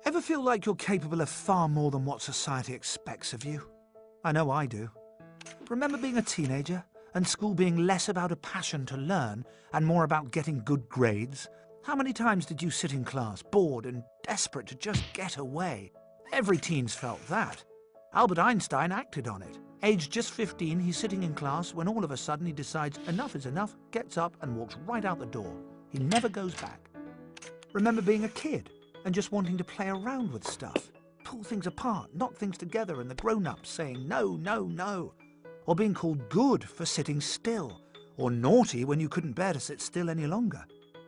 Ever feel like you're capable of far more than what society expects of you? I know I do. Remember being a teenager and school being less about a passion to learn and more about getting good grades? How many times did you sit in class, bored and desperate to just get away? Every teen's felt that. Albert Einstein acted on it. Aged just 15, he's sitting in class when all of a sudden he decides enough is enough, gets up and walks right out the door. He never goes back. Remember being a kid and just wanting to play around with stuff, pull things apart, knock things together, and the grown-ups saying no, no, no. Or being called good for sitting still, or naughty when you couldn't bear to sit still any longer.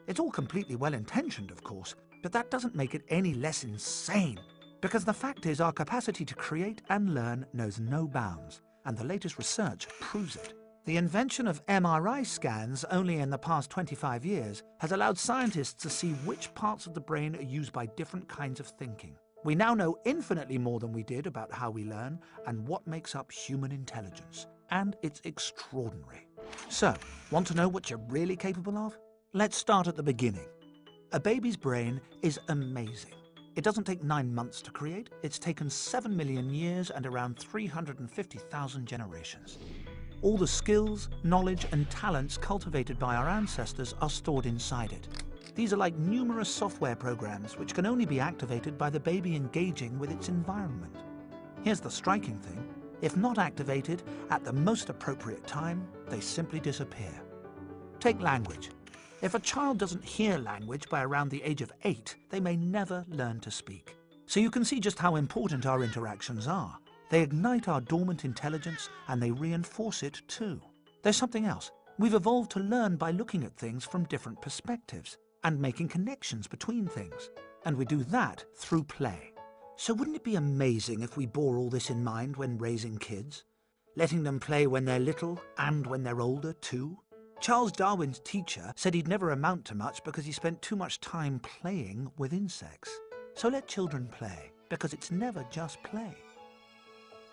It's all completely well-intentioned, of course, but that doesn't make it any less insane. Because the fact is our capacity to create and learn knows no bounds, and the latest research proves it. The invention of MRI scans only in the past 25 years has allowed scientists to see which parts of the brain are used by different kinds of thinking. We now know infinitely more than we did about how we learn and what makes up human intelligence, and it's extraordinary. So, want to know what you're really capable of? Let's start at the beginning. A baby's brain is amazing. It doesn't take 9 months to create, it's taken 7 million years and around 350,000 generations. All the skills, knowledge and talents cultivated by our ancestors are stored inside it. These are like numerous software programs which can only be activated by the baby engaging with its environment. Here's the striking thing. If not activated at the most appropriate time, they simply disappear. Take language. If a child doesn't hear language by around the age of 8, they may never learn to speak. So you can see just how important our interactions are. They ignite our dormant intelligence and they reinforce it too. There's something else. We've evolved to learn by looking at things from different perspectives and making connections between things. And we do that through play. So wouldn't it be amazing if we bore all this in mind when raising kids? Letting them play when they're little and when they're older too? Charles Darwin's teacher said he'd never amount to much because he spent too much time playing with insects. So let children play, because it's never just play.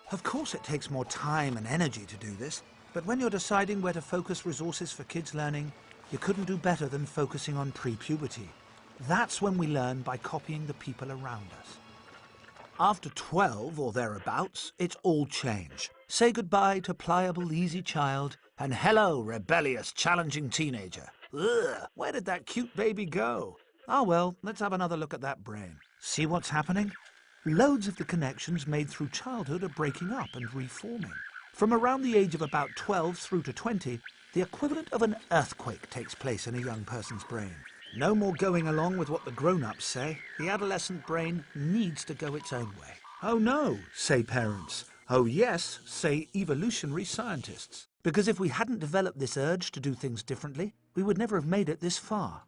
Of course it takes more time and energy to do this, but when you're deciding where to focus resources for kids' learning, you couldn't do better than focusing on pre-puberty. That's when we learn by copying the people around us. After 12 or thereabouts, it's all change. Say goodbye to pliable, easy child, and hello, rebellious, challenging teenager. Ugh, where did that cute baby go? Ah well, let's have another look at that brain. See what's happening? Loads of the connections made through childhood are breaking up and reforming. From around the age of about 12 through to 20, the equivalent of an earthquake takes place in a young person's brain. No more going along with what the grown-ups say. The adolescent brain needs to go its own way. Oh no, say parents. Oh yes, say evolutionary scientists. Because if we hadn't developed this urge to do things differently, we would never have made it this far.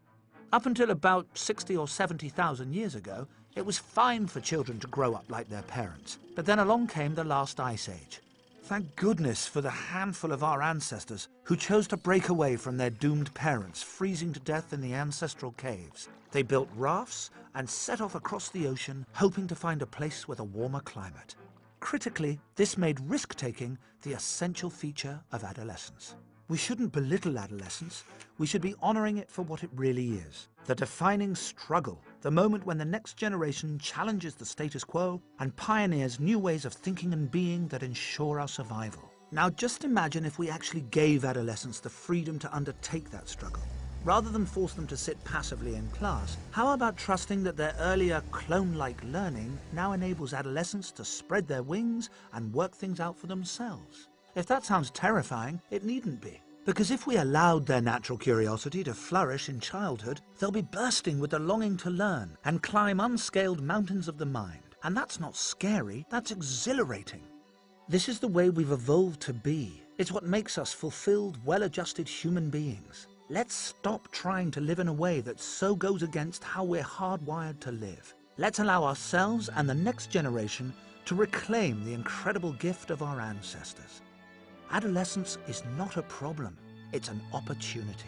Up until about 60 or 70,000 years ago, it was fine for children to grow up like their parents. But then along came the last ice age. Thank goodness for the handful of our ancestors who chose to break away from their doomed parents, freezing to death in the ancestral caves. They built rafts and set off across the ocean, hoping to find a place with a warmer climate. Critically, this made risk-taking the essential feature of adolescence. We shouldn't belittle adolescence. We should be honouring it for what it really is. The defining struggle, the moment when the next generation challenges the status quo and pioneers new ways of thinking and being that ensure our survival. Now just imagine if we actually gave adolescents the freedom to undertake that struggle. Rather than force them to sit passively in class, how about trusting that their earlier clone-like learning now enables adolescents to spread their wings and work things out for themselves? If that sounds terrifying, it needn't be. Because if we allowed their natural curiosity to flourish in childhood, they'll be bursting with the longing to learn and climb unscaled mountains of the mind. And that's not scary, that's exhilarating. This is the way we've evolved to be. It's what makes us fulfilled, well-adjusted human beings. Let's stop trying to live in a way that so goes against how we're hardwired to live. Let's allow ourselves and the next generation to reclaim the incredible gift of our ancestors. Adolescence is not a problem, it's an opportunity.